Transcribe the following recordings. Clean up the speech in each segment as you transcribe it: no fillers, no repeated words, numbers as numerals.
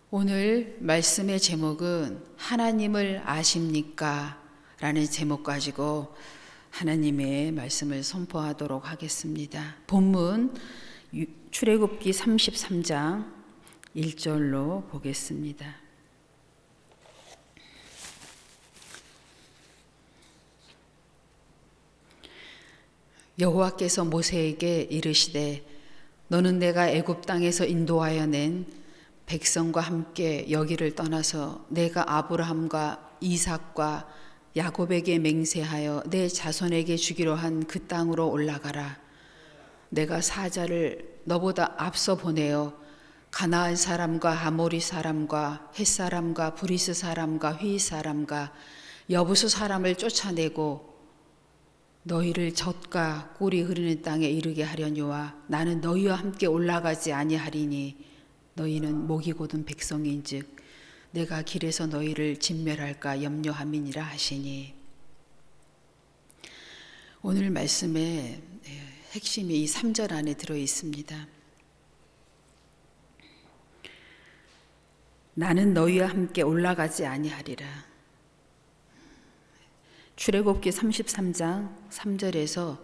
오늘 말씀의 제목은 하나님을 아십니까? 라는 제목 가지고 하나님의 말씀을 선포하도록 하겠습니다. 본문 출애굽기 33장 1절로 보겠습니다. 여호와께서 모세에게 이르시되 너는 내가 애굽 땅에서 인도하여 낸 백성과 함께 여기를 떠나서 내가 아브라함과 이삭과 야곱에게 맹세하여 내 자손에게 주기로 한 그 땅으로 올라가라. 내가 사자를 너보다 앞서 보내어 가나안 사람과 아모리 사람과 헷 사람과 브리스 사람과 휘 사람과 여부수 사람을 쫓아내고 너희를 젖과 꿀이 흐르는 땅에 이르게 하려니와 나는 너희와 함께 올라가지 아니하리니 너희는 목이 곧은 백성인즉 내가 길에서 너희를 진멸할까 염려함이니라 하시니. 오늘 말씀의 핵심이 이 3절 안에 들어 있습니다. 나는 너희와 함께 올라가지 아니하리라. 출애굽기 33장 3절에서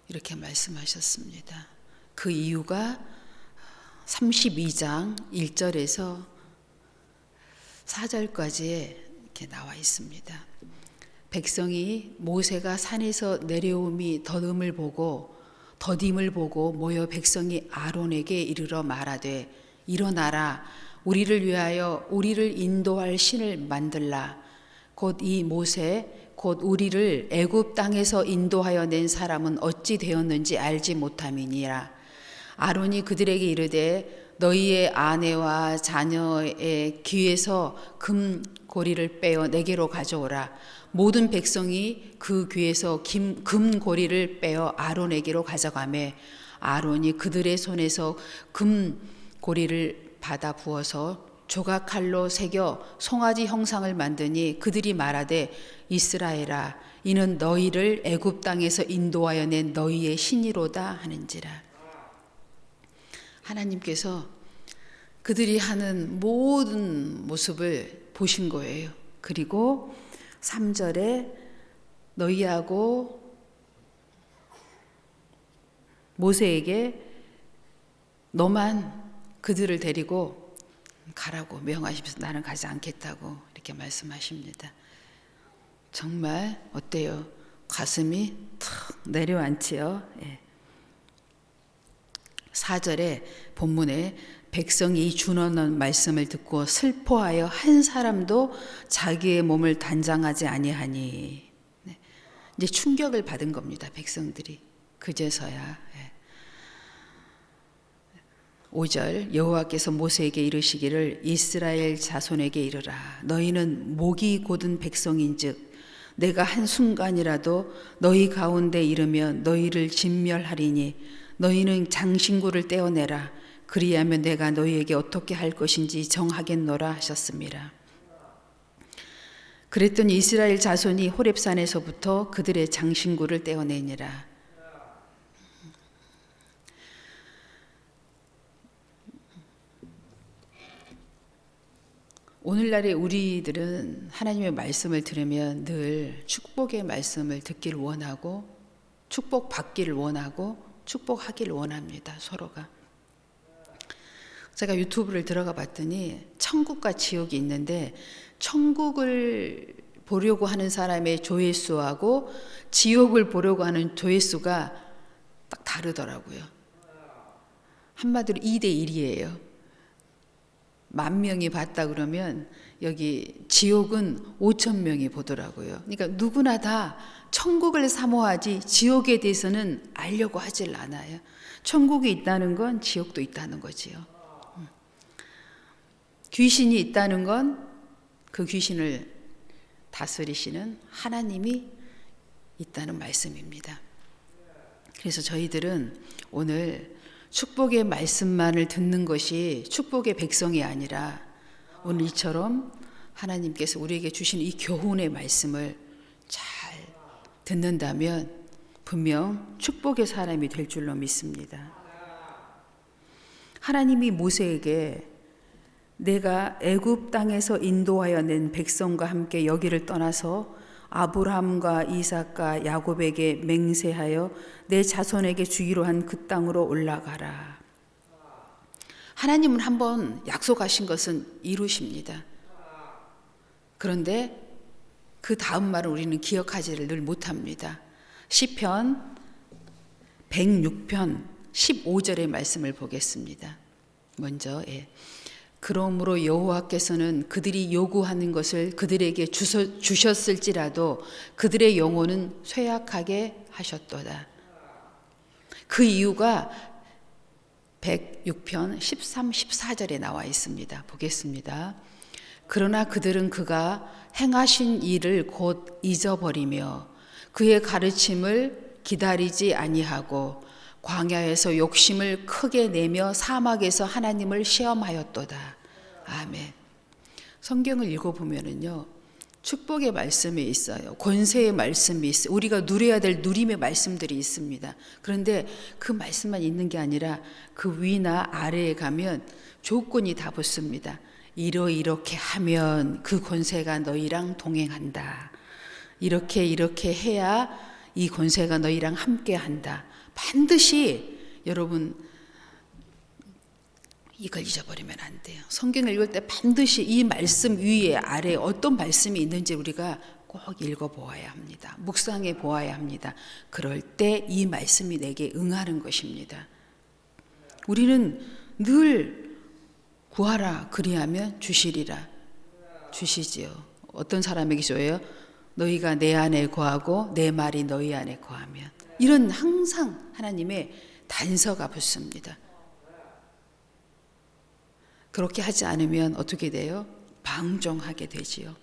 이렇게 말씀하셨습니다. 그 이유가 32장 1절에서 4절까지에 이렇게 나와 있습니다. 백성이 모세가 산에서 내려옴이 더딤을 보고 모여 백성이 아론에게 이르러 말하되 일어나라 우리를 위하여 우리를 인도할 신을 만들라. 곧 이 모세 곧 우리를 애굽 땅에서 인도하여 낸 사람은 어찌 되었는지 알지 못함이니라. 아론이 그들에게 이르되 너희의 아내와 자녀의 귀에서 금고리를 빼어 내게로 가져오라. 모든 백성이 그 귀에서 금고리를 빼어 아론에게로 가져가매 아론이 그들의 손에서 금고리를 받아 부어서 조각칼로 새겨 송아지 형상을 만드니 그들이 말하되 이스라엘아 이는 너희를 애굽 땅에서 인도하여 낸 너희의 신이로다 하는지라. 하나님께서 그들이 하는 모든 모습을 보신 거예요. 그리고 3절에 너희하고 모세에게 너만 그들을 데리고 가라고 명하시면서 나는 가지 않겠다고 이렇게 말씀하십니다. 정말 어때요? 가슴이 탁 내려앉지요? 예. 4절에 본문에 백성이 이 준언한 말씀을 듣고 슬퍼하여 한 사람도 자기의 몸을 단장하지 아니하니. 이제 충격을 받은 겁니다. 백성들이. 그제서야. 5절 여호와께서 모세에게 이르시기를 이스라엘 자손에게 이르라. 너희는 목이 곧은 백성인즉 내가 한순간이라도 너희 가운데 이르면 너희를 진멸하리니 너희는 장신구를 떼어내라. 그리하면 내가 너희에게 어떻게 할 것인지 정하겠노라 하셨습니다. 그랬더니 이스라엘 자손이 호렙산에서부터 그들의 장신구를 떼어내니라. 오늘날의 우리들은 하나님의 말씀을 들으면 늘 축복의 말씀을 듣기를 원하고 축복받기를 원하고 축복하기를 원합니다. 서로가. 제가 유튜브를 들어가 봤더니 천국과 지옥이 있는데 천국을 보려고 하는 사람의 조회수하고 지옥을 보려고 하는 조회수가 딱 다르더라고요. 한마디로 2대 1이에요. 10,000명이 봤다 그러면 여기 지옥은 5,000명이 보더라고요. 그러니까 누구나 다 천국을 사모하지 지옥에 대해서는 알려고 하질 않아요. 천국이 있다는 건 지옥도 있다는 거지요. 귀신이 있다는 건 그 귀신을 다스리시는 하나님이 있다는 말씀입니다. 그래서 저희들은 오늘 축복의 말씀만을 듣는 것이 축복의 백성이 아니라 오늘 이처럼 하나님께서 우리에게 주신 이 교훈의 말씀을 잘 듣는다면 분명 축복의 사람이 될 줄로 믿습니다. 하나님이 모세에게 내가 애굽 땅에서 인도하여 낸 백성과 함께 여기를 떠나서 아브라함과 이삭과 야곱에게 맹세하여 내 자손에게 주기로 한 그 땅으로 올라가라. 하나님은 한번 약속하신 것은 이루십니다. 그런데 그 다음 말을 우리는 기억하지를 늘 못합니다. 시편 106편 15절의 말씀을 보겠습니다. 먼저 그러므로 여호와께서는 그들이 요구하는 것을 그들에게 주셨을지라도 그들의 영혼은 쇠약하게 하셨도다. 그 이유가 106편 13, 14절에 나와 있습니다. 보겠습니다. 그러나 그들은 그가 행하신 일을 곧 잊어버리며 그의 가르침을 기다리지 아니하고 광야에서 욕심을 크게 내며 사막에서 하나님을 시험하였도다. 아멘. 성경을 읽어보면은요, 축복의 말씀이 있어요. 권세의 말씀이 있어요. 우리가 누려야 될 누림의 말씀들이 있습니다. 그런데 그 말씀만 있는 게 아니라 그 위나 아래에 가면 조건이 다 붙습니다. 이렇게 하면 그 권세가 너희랑 동행한다. 이렇게 해야 이 권세가 너희랑 함께 한다. 반드시 여러분 이걸 잊어버리면 안 돼요. 성경을 읽을 때 반드시 이 말씀 위에 아래에 어떤 말씀이 있는지 우리가 꼭 읽어보아야 합니다. 묵상해 보아야 합니다. 그럴 때 이 말씀이 내게 응하는 것입니다. 우리는 늘 구하라 그리하면 주시리라. 주시지요. 어떤 사람에게 줘요? 너희가 내 안에 거하고 내 말이 너희 안에 거하면. 이런 항상 하나님의 단서가 붙습니다. 그렇게 하지 않으면 어떻게 돼요? 방종하게 되지요.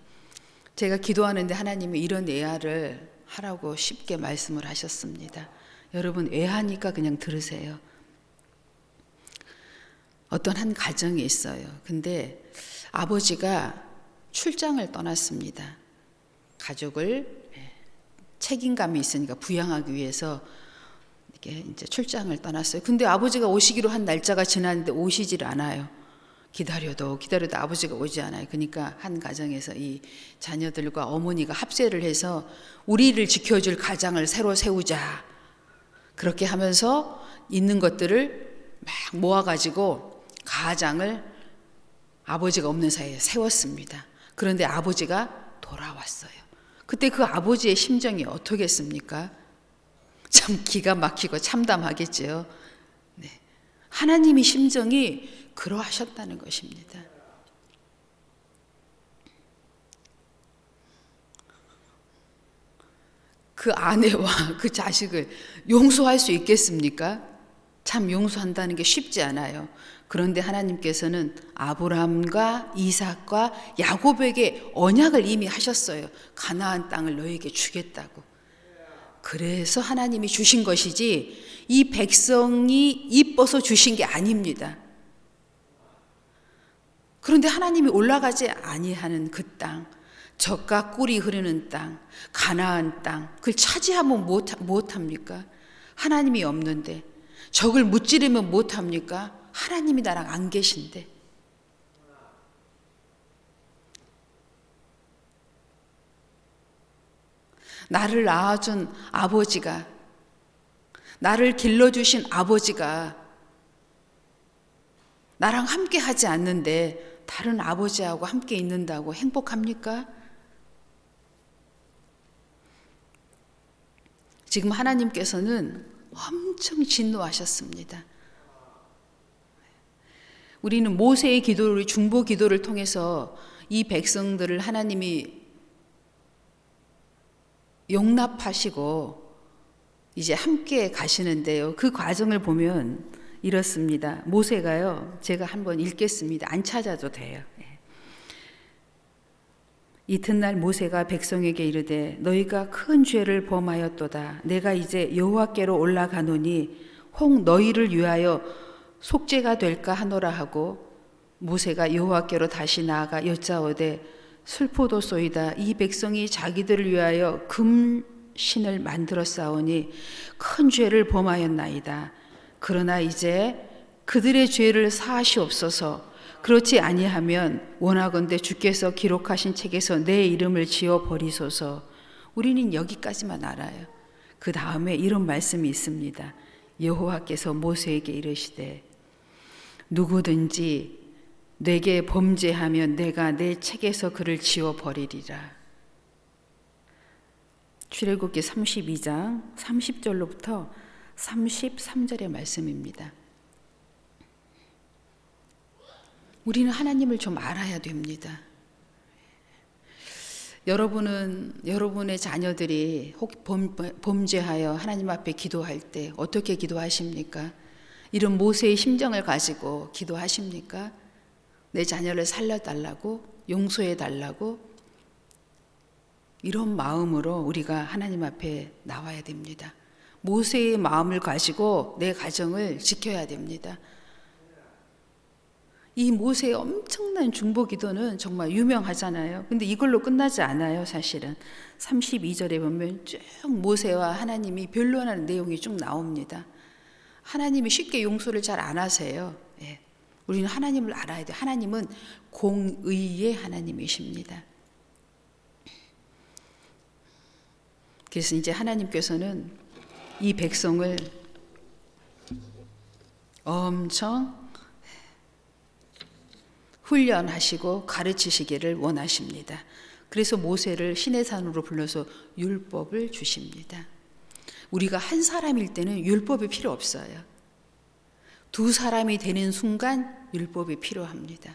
제가 기도하는데 하나님이 이런 애화를 하라고 쉽게 말씀을 하셨습니다. 여러분 애하니까 그냥 들으세요. 어떤 한 가정이 있어요. 근데 아버지가 출장을 떠났습니다. 가족을 책임감이 있으니까 부양하기 위해서 이렇게 이제 출장을 떠났어요. 근데 아버지가 오시기로 한 날짜가 지났는데 오시질 않아요. 기다려도 아버지가 오지 않아요. 그러니까 한 가정에서 이 자녀들과 어머니가 합세를 해서 우리를 지켜줄 가장을 새로 세우자. 그렇게 하면서 있는 것들을 막 모아가지고 가장을 아버지가 없는 사이에 세웠습니다. 그런데 아버지가 돌아왔어요. 그때 그 아버지의 심정이 어떻겠습니까? 참 기가 막히고 참담하겠죠. 네. 하나님의 심정이 그러하셨다는 것입니다. 그 아내와 그 자식을 용서할 수 있겠습니까? 참 용서한다는 게 쉽지 않아요. 그런데 하나님께서는 아브라함과 이삭과 야곱에게 언약을 이미 하셨어요. 가나안 땅을 너에게 주겠다고. 그래서 하나님이 주신 것이지 이 백성이 이뻐서 주신 게 아닙니다. 그런데 하나님이 올라가지 아니하는 그 땅, 젖과 꿀이 흐르는 땅, 가나안 땅, 그걸 차지하면 못합니까? 하나님이 없는데, 적을 무찌르면 못합니까? 하나님이 나랑 안 계신데. 나를 낳아준 아버지가, 나를 길러주신 아버지가 나랑 함께 하지 않는데 다른 아버지하고 함께 있는다고 행복합니까? 지금 하나님께서는 엄청 진노하셨습니다. 우리는 모세의 기도를, 중보 기도를 통해서 이 백성들을 하나님이 용납하시고 이제 함께 가시는데요. 그 과정을 보면 이렇습니다. 모세가요, 제가 한번 읽겠습니다. 안 찾아도 돼요. 이튿날 모세가 백성에게 이르되 너희가 큰 죄를 범하였도다. 내가 이제 여호와께로 올라가노니 혹 너희를 위하여 속죄가 될까 하노라 하고 모세가 여호와께로 다시 나아가 여짜오되 슬프도소이다. 이 백성이 자기들을 위하여 금신을 만들어 싸우니 큰 죄를 범하였나이다. 그러나 이제 그들의 죄를 사하시옵소서. 그렇지 아니하면 원하건대 주께서 기록하신 책에서 내 이름을 지워 버리소서. 우리는 여기까지만 알아요. 그 다음에 이런 말씀이 있습니다. 여호와께서 모세에게 이르시되 누구든지 내게 범죄하면 내가 내 책에서 그를 지워 버리리라. 출애굽기 32장 30절로부터 33절의 말씀입니다. 우리는 하나님을 좀 알아야 됩니다. 여러분은 여러분의 자녀들이 혹 범죄하여 하나님 앞에 기도할 때 어떻게 기도하십니까? 이런 모세의 심정을 가지고 기도하십니까? 내 자녀를 살려달라고, 용서해달라고, 이런 마음으로 우리가 하나님 앞에 나와야 됩니다. 모세의 마음을 가지고 내 가정을 지켜야 됩니다. 이 모세의 엄청난 중보 기도는 정말 유명하잖아요. 근데 이걸로 끝나지 않아요, 사실은. 32절에 보면 쭉 모세와 하나님이 변론하는 내용이 쭉 나옵니다. 하나님이 쉽게 용서를 잘 안 하세요. 예. 우리는 하나님을 알아야 돼요. 하나님은 공의의 하나님이십니다. 그래서 이제 하나님께서는 이 백성을 엄청 훈련하시고 가르치시기를 원하십니다. 그래서 모세를 시내산으로 불러서 율법을 주십니다. 우리가 한 사람일 때는 율법이 필요 없어요. 두 사람이 되는 순간 율법이 필요합니다.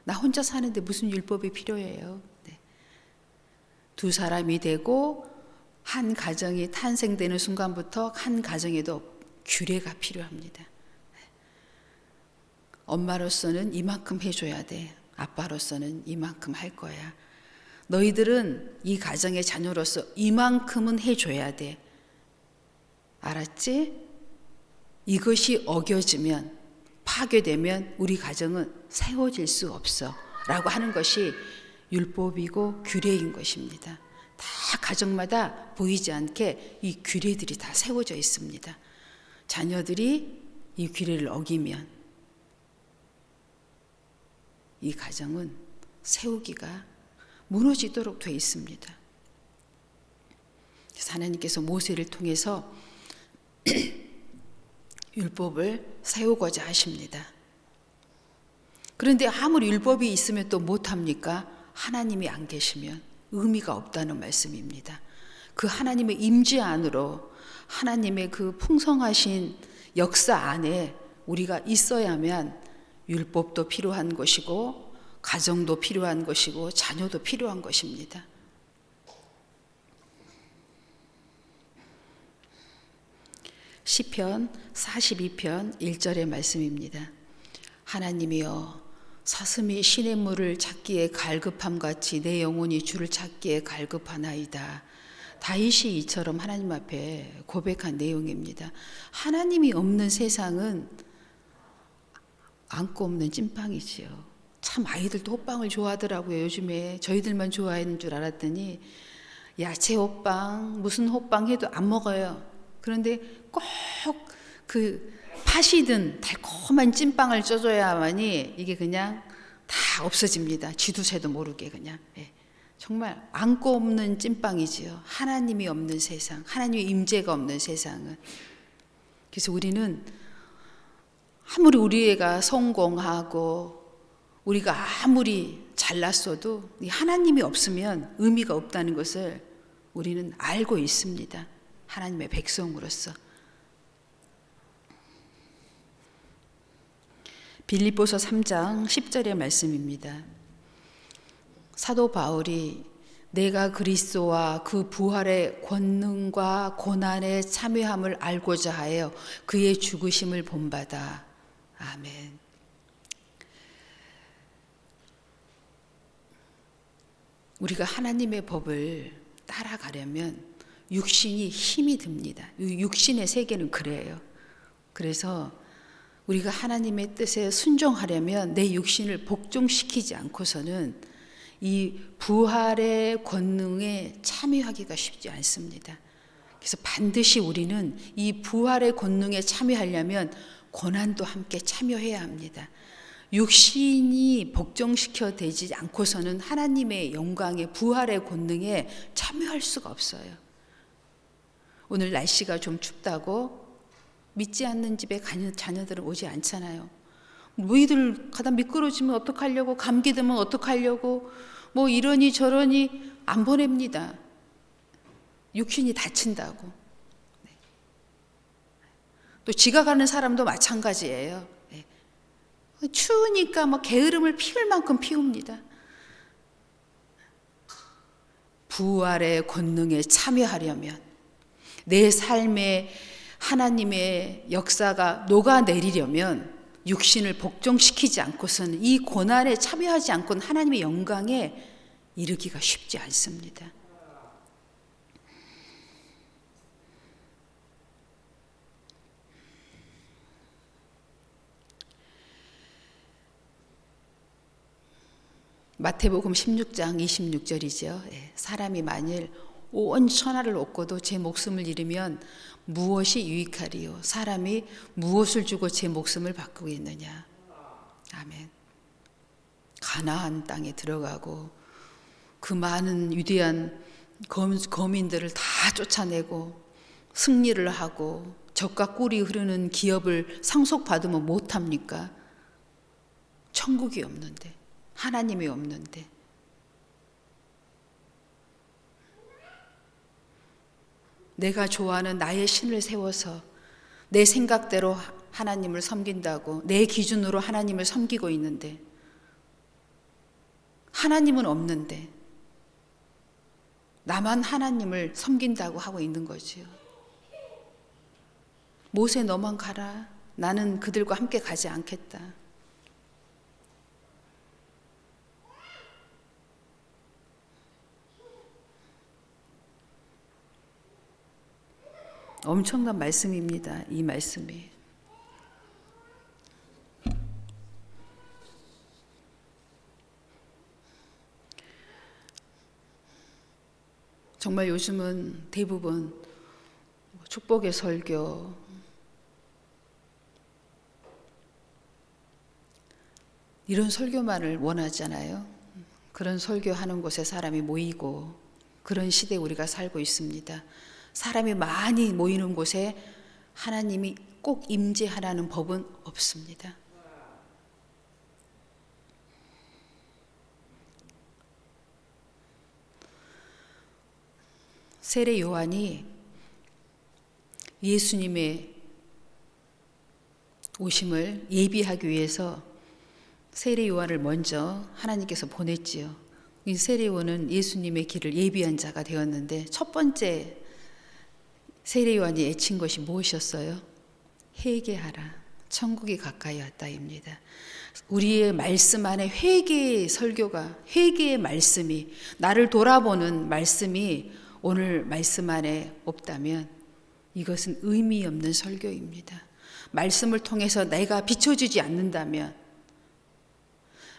나 혼자 사는데 무슨 율법이 필요해요? 네. 두 사람이 되고 한 가정이 탄생되는 순간부터 한 가정에도 규례가 필요합니다. 엄마로서는 이만큼 해줘야 돼. 아빠로서는 이만큼 할 거야. 너희들은 이 가정의 자녀로서 이만큼은 해줘야 돼. 알았지? 이것이 어겨지면, 파괴되면 우리 가정은 세워질 수 없어. 라고 하는 것이 율법이고 규례인 것입니다. 다 가정마다 보이지 않게 이 규례들이 다 세워져 있습니다. 자녀들이 이 규례를 어기면 이 가정은 세우기가 무너지도록 되어 있습니다. 그래서 하나님께서 모세를 통해서 율법을 세우고자 하십니다. 그런데 아무리 율법이 있으면 또 못합니까? 하나님이 안 계시면 의미가 없다는 말씀입니다. 그 하나님의 임재 안으로 하나님의 그 풍성하신 역사 안에 우리가 있어야만 율법도 필요한 것이고 가정도 필요한 것이고 자녀도 필요한 것입니다. 시편 42편 1절의 말씀입니다. 하나님이여 사슴이 시냇물을 찾기에 갈급함같이 내 영혼이 주를 찾기에 갈급하나이다. 다윗이 이처럼 하나님 앞에 고백한 내용입니다. 하나님이 없는 세상은 안고 없는 찐빵이지요. 참 아이들도 호빵을 좋아하더라고요. 요즘에 저희들만 좋아하는 줄 알았더니 야채 호빵 무슨 호빵 해도 안 먹어요. 그런데 꼭 그 팥이든 달콤한 찐빵을 쪄줘야만이 이게 그냥 다 없어집니다. 쥐두새도 모르게 그냥. 예. 정말 안고 없는 찐빵이지요. 하나님이 없는 세상, 하나님의 임재가 없는 세상은. 그래서 우리는 아무리 우리 애가 성공하고 우리가 아무리 잘났어도 하나님이 없으면 의미가 없다는 것을 우리는 알고 있습니다. 하나님의 백성으로서. 빌립보서 3장 10절의 말씀입니다. 사도 바울이 내가 그리스도와 그 부활의 권능과 고난에 참여함을 알고자 하여 그의 죽으심을 본받아. 아멘. 우리가 하나님의 법을 따라가려면 육신이 힘이 듭니다. 육신의 세계는 그래요. 그래서 우리가 하나님의 뜻에 순종하려면 내 육신을 복종시키지 않고서는 이 부활의 권능에 참여하기가 쉽지 않습니다. 그래서 반드시 우리는 이 부활의 권능에 참여하려면 고난도 함께 참여해야 합니다. 육신이 복종시켜 되지 않고서는 하나님의 영광의 부활의 권능에 참여할 수가 없어요. 오늘 날씨가 좀 춥다고 믿지 않는 집에 자녀들은 오지 않잖아요. 너희들 가다 미끄러지면 어떡하려고, 감기 들면 어떡하려고, 뭐 이러니 저러니 안 보냅니다. 육신이 다친다고. 또 지각하는 사람도 마찬가지예요. 추우니까 뭐 게으름을 피울 만큼 피웁니다. 부활의 권능에 참여하려면, 내 삶에 하나님의 역사가 녹아내리려면 육신을 복종시키지 않고서는, 이 고난에 참여하지 않고는 하나님의 영광에 이르기가 쉽지 않습니다. 마태복음 16장 26절이죠. 사람이 만일 온 천하를 얻고도 제 목숨을 잃으면 무엇이 유익하리요? 사람이 무엇을 주고 제 목숨을 바꾸겠느냐? 아멘. 가나안 땅에 들어가고 그 많은 위대한 거민들을 다 쫓아내고 승리를 하고 젖과 꿀이 흐르는 기업을 상속받으면 못합니까? 천국이 없는데, 하나님이 없는데. 내가 좋아하는 나의 신을 세워서 내 생각대로 하나님을 섬긴다고, 내 기준으로 하나님을 섬기고 있는데, 하나님은 없는데 나만 하나님을 섬긴다고 하고 있는 거지요. 모세, 너만 가라. 나는 그들과 함께 가지 않겠다. 엄청난 말씀입니다. 이 말씀이. 정말 요즘은 대부분 축복의 설교, 이런 설교만을 원하잖아요. 그런 설교하는 곳에 사람이 모이고, 그런 시대에 우리가 살고 있습니다. 사람이 많이 모이는 곳에 하나님이 꼭 임재하라는 법은 없습니다. 세례 요한이 예수님의 오심을 예비하기 위해서 세례 요한을 먼저 하나님께서 보냈지요. 이 세례 요한은 예수님의 길을 예비한 자가 되었는데, 첫 번째 세례 요한이 애친 것이 무엇이었어요? 회개하라, 천국이 가까이 왔다입니다. 우리의 말씀 안에 회개의 설교가, 회개의 말씀이, 나를 돌아보는 말씀이 오늘 말씀 안에 없다면 이것은 의미 없는 설교입니다. 말씀을 통해서 내가 비춰주지 않는다면,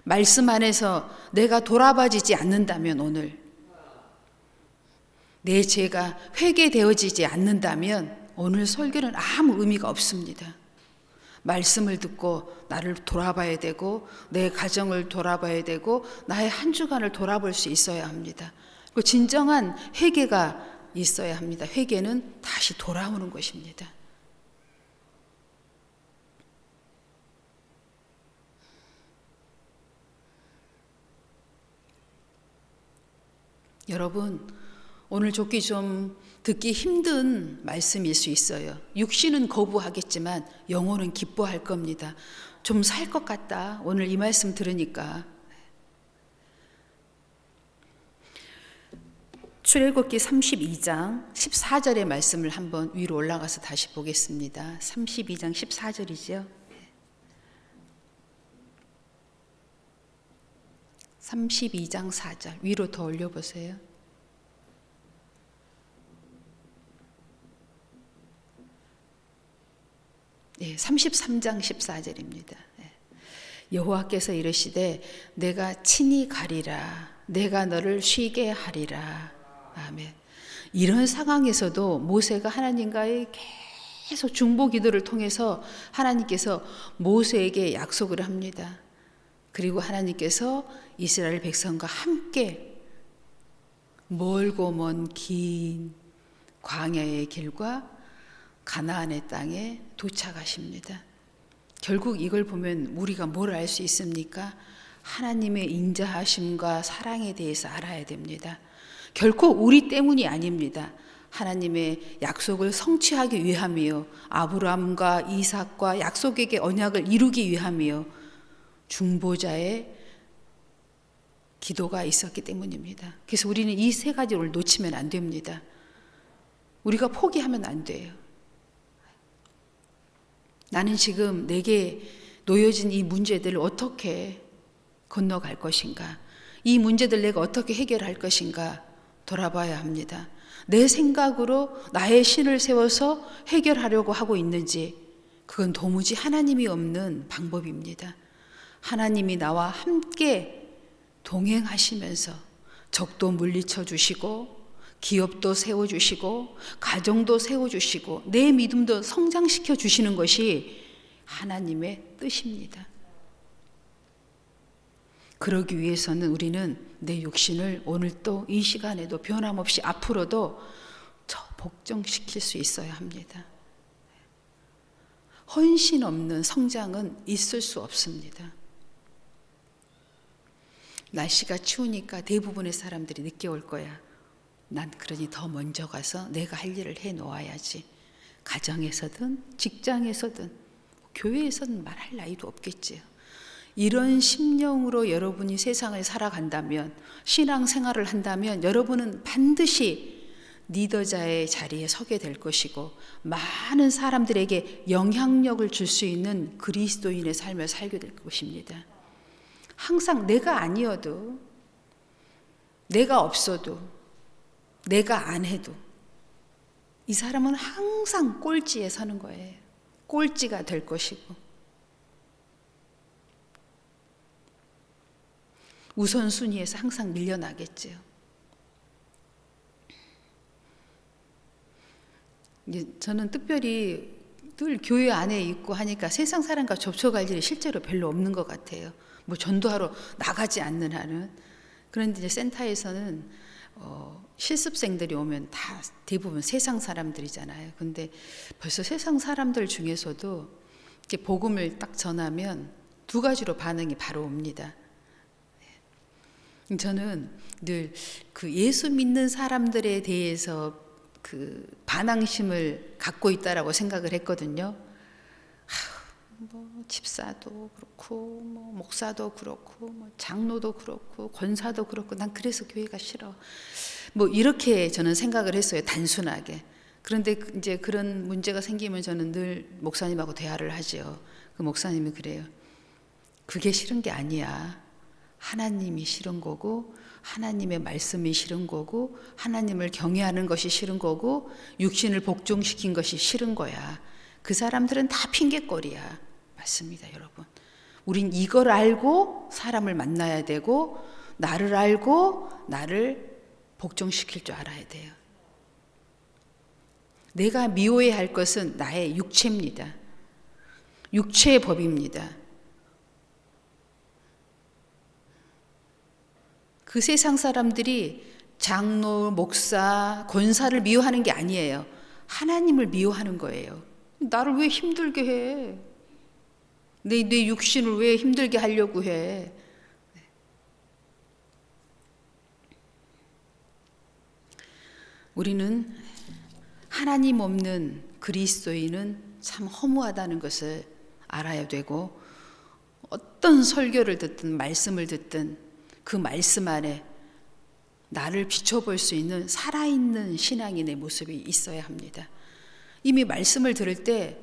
말씀 안에서 내가 돌아봐지지 않는다면, 오늘 내 죄가 회개되어지지 않는다면 오늘 설교는 아무 의미가 없습니다. 말씀을 듣고 나를 돌아봐야 되고, 내 가정을 돌아봐야 되고, 나의 한 주간을 돌아볼 수 있어야 합니다. 그 진정한 회개가 있어야 합니다. 회개는 다시 돌아오는 것입니다. 여러분, 오늘 좋기 좀 듣기 힘든 말씀일 수 있어요. 육신은 거부하겠지만 영혼은 기뻐할 겁니다. 좀 살 것 같다, 오늘 이 말씀 들으니까. 출애굽기 32장 14절의 말씀을 한번 위로 올라가서 다시 보겠습니다. 32장 14절이죠. 32장 4절 위로 더 올려보세요. 네, 33장 14절입니다. 여호와께서 이르시되 내가 친히 가리라, 내가 너를 쉬게 하리라. 아멘. 이런 상황에서도 모세가 하나님과의 계속 중보 기도를 통해서 하나님께서 모세에게 약속을 합니다. 그리고 하나님께서 이스라엘 백성과 함께 멀고 먼 긴 광야의 길과 가나안의 땅에 도착하십니다. 결국 이걸 보면 우리가 뭘 알 수 있습니까? 하나님의 인자하심과 사랑에 대해서 알아야 됩니다. 결코 우리 때문이 아닙니다. 하나님의 약속을 성취하기 위함이요, 아브라함과 이삭과 약속에게 언약을 이루기 위함이요, 중보자의 기도가 있었기 때문입니다. 그래서 우리는 이 세 가지를 놓치면 안 됩니다. 우리가 포기하면 안 돼요. 나는 지금 내게 놓여진 이 문제들을 어떻게 건너갈 것인가? 이 문제들 내가 어떻게 해결할 것인가? 돌아봐야 합니다. 내 생각으로 나의 신을 세워서 해결하려고 하고 있는지, 그건 도무지 하나님이 없는 방법입니다. 하나님이 나와 함께 동행하시면서 적도 물리쳐 주시고, 기업도 세워주시고, 가정도 세워주시고, 내 믿음도 성장시켜 주시는 것이 하나님의 뜻입니다. 그러기 위해서는 우리는 내 육신을 오늘 또 이 시간에도 변함없이 앞으로도 복종시킬 수 있어야 합니다. 헌신 없는 성장은 있을 수 없습니다. 날씨가 추우니까 대부분의 사람들이 늦게 올 거야. 난 그러니 더 먼저 가서 내가 할 일을 해 놓아야지. 가정에서든 직장에서든 교회에서는 말할 나이도 없겠지요. 이런 심령으로 여러분이 세상을 살아간다면, 신앙생활을 한다면 여러분은 반드시 리더자의 자리에 서게 될 것이고, 많은 사람들에게 영향력을 줄 수 있는 그리스도인의 삶을 살게 될 것입니다. 항상 내가 아니어도, 내가 없어도, 내가 안 해도 이 사람은 항상 꼴찌에 서는 거예요. 꼴찌가 될 것이고, 우선순위에서 항상 밀려나겠지요. 저는 특별히 늘 교회 안에 있고 하니까 세상 사람과 접촉할 일이 실제로 별로 없는 것 같아요. 뭐 전도하러 나가지 않는 한은. 그런데 이제 센터에서는 실습생들이 오면 다 대부분 세상 사람들이잖아요. 근데 벌써 세상 사람들 중에서도 이렇게 복음을 딱 전하면 두 가지로 반응이 바로 옵니다. 저는 늘 그 예수 믿는 사람들에 대해서 그 반항심을 갖고 있다라고 생각을 했거든요. 뭐 집사도 그렇고, 뭐 목사도 그렇고, 뭐 장로도 그렇고, 권사도 그렇고, 난 그래서 교회가 싫어. 뭐 이렇게 저는 생각을 했어요, 단순하게. 그런데 이제 그런 문제가 생기면 저는 늘 목사님하고 대화를 하죠. 그 목사님이 그래요. 그게 싫은 게 아니야. 하나님이 싫은 거고, 하나님의 말씀이 싫은 거고, 하나님을 경외하는 것이 싫은 거고, 육신을 복종시킨 것이 싫은 거야. 그 사람들은 다 핑계거리야. 맞습니다, 여러분. 우린 이걸 알고 사람을 만나야 되고, 나를 알고 나를 복종시킬 줄 알아야 돼요. 내가 미워해야 할 것은 나의 육체입니다. 육체의 법입니다. 그 세상 사람들이 장로, 목사, 권사를 미워하는 게 아니에요. 하나님을 미워하는 거예요. 나를 왜 힘들게 해? 내 육신을 왜 힘들게 하려고 해? 우리는 하나님 없는 그리스도인은 참 허무하다는 것을 알아야 되고, 어떤 설교를 듣든 말씀을 듣든 그 말씀 안에 나를 비춰볼 수 있는 살아있는 신앙인의 모습이 있어야 합니다. 이미 말씀을 들을 때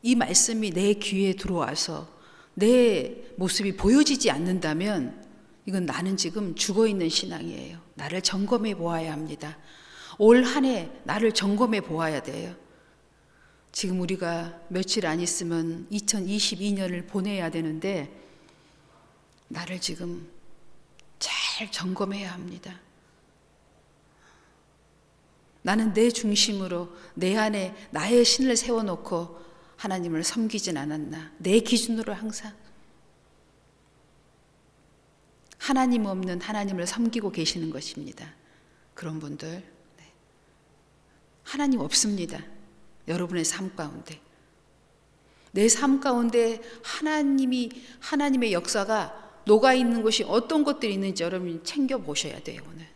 이 말씀이 내 귀에 들어와서 내 모습이 보여지지 않는다면 이건 나는 지금 죽어있는 신앙이에요. 나를 점검해 보아야 합니다. 올 한 해 나를 점검해 보아야 돼요. 지금 우리가 며칠 안 있으면 2022년을 보내야 되는데 나를 지금 잘 점검해야 합니다. 나는 내 중심으로 내 안에 나의 신을 세워놓고 하나님을 섬기진 않았나. 내 기준으로 항상. 하나님 없는 하나님을 섬기고 계시는 것입니다. 그런 분들, 하나님 없습니다. 여러분의 삶 가운데. 내 삶 가운데 하나님의 역사가 녹아 있는 것이 어떤 것들이 있는지 여러분이 챙겨 보셔야 돼요, 오늘.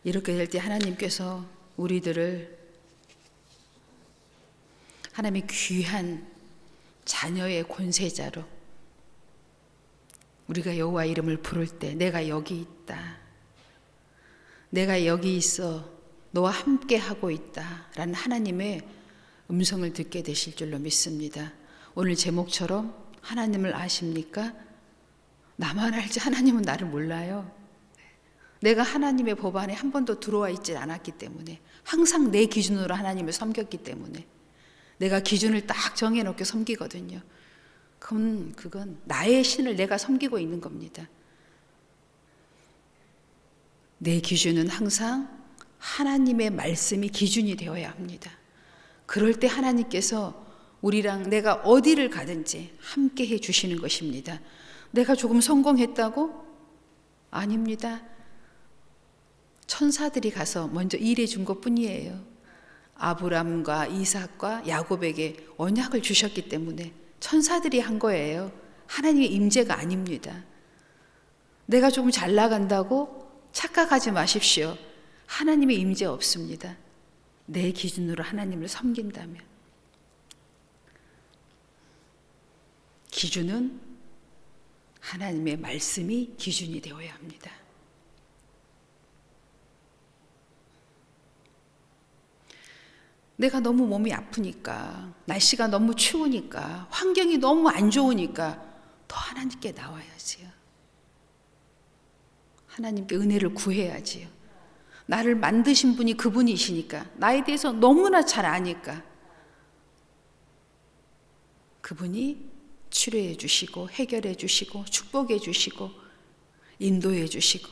이렇게 될 때 하나님께서 우리들을 하나님의 귀한 자녀의 권세자로 우리가 여호와 이름을 부를 때 내가 여기 있다. 내가 여기 있어 너와 함께 하고 있다. 라는 하나님의 음성을 듣게 되실 줄로 믿습니다. 오늘 제목처럼 하나님을 아십니까? 나만 알지 하나님은 나를 몰라요. 내가 하나님의 법 안에 한 번도 들어와 있지 않았기 때문에 항상 내 기준으로 하나님을 섬겼기 때문에 내가 기준을 딱 정해놓고 섬기거든요. 그건 나의 신을 내가 섬기고 있는 겁니다. 내 기준은 항상 하나님의 말씀이 기준이 되어야 합니다. 그럴 때 하나님께서 우리랑 내가 어디를 가든지 함께 해 주시는 것입니다. 내가 조금 성공했다고? 아닙니다. 천사들이 가서 먼저 일해 준 것뿐이에요. 아브람과 이삭과 야곱에게 언약을 주셨기 때문에 천사들이 한 거예요. 하나님의 임재가 아닙니다. 내가 조금 잘 나간다고 착각하지 마십시오. 하나님의 임재 없습니다. 내 기준으로 하나님을 섬긴다면. 기준은 하나님의 말씀이 기준이 되어야 합니다. 내가 너무 몸이 아프니까, 날씨가 너무 추우니까, 환경이 너무 안 좋으니까 더 하나님께 나와야지요. 하나님께 은혜를 구해야지요. 나를 만드신 분이 그분이시니까, 나에 대해서 너무나 잘 아니까 그분이 치료해 주시고 해결해 주시고 축복해 주시고 인도해 주시고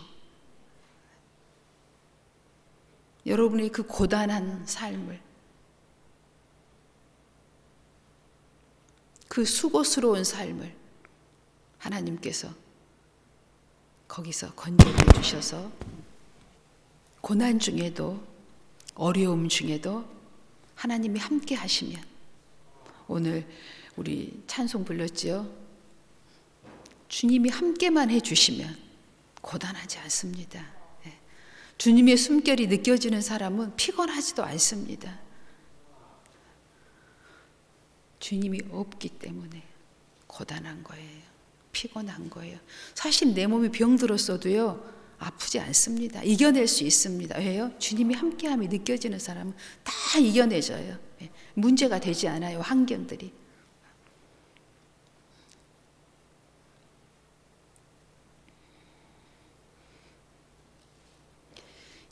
여러분의 그 고단한 삶을, 그 수고스러운 삶을 하나님께서 거기서 건져내 주셔서 고난 중에도 어려움 중에도 하나님이 함께 하시면, 오늘 우리 찬송 불렀지요. 주님이 함께만 해주시면 고단하지 않습니다. 주님의 숨결이 느껴지는 사람은 피곤하지도 않습니다. 주님이 없기 때문에 고단한 거예요. 피곤한 거예요. 사실 내 몸이 병들었어도요, 아프지 않습니다. 이겨낼 수 있습니다. 왜요? 주님이 함께함이 느껴지는 사람은 다 이겨내져요. 문제가 되지 않아요, 환경들이.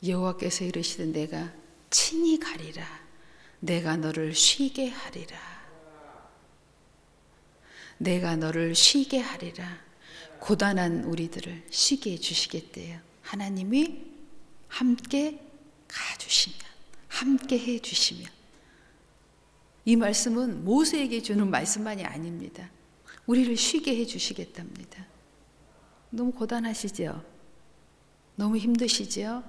여호와께서 이르시되 내가 친히 가리라. 내가 너를 쉬게 하리라. 내가 너를 쉬게 하리라. 고단한 우리들을 쉬게 해주시겠대요. 하나님이 함께 가주시면, 함께 해주시면. 이 말씀은 모세에게 주는 말씀만이 아닙니다. 우리를 쉬게 해주시겠답니다. 너무 고단하시죠? 너무 힘드시죠?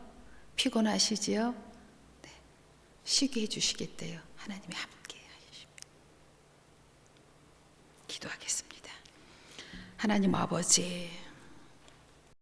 피곤하시죠? 네. 쉬게 해주시겠대요. 하나님이 함께 하십니다. 기도하겠습니다. 하나님 아버지,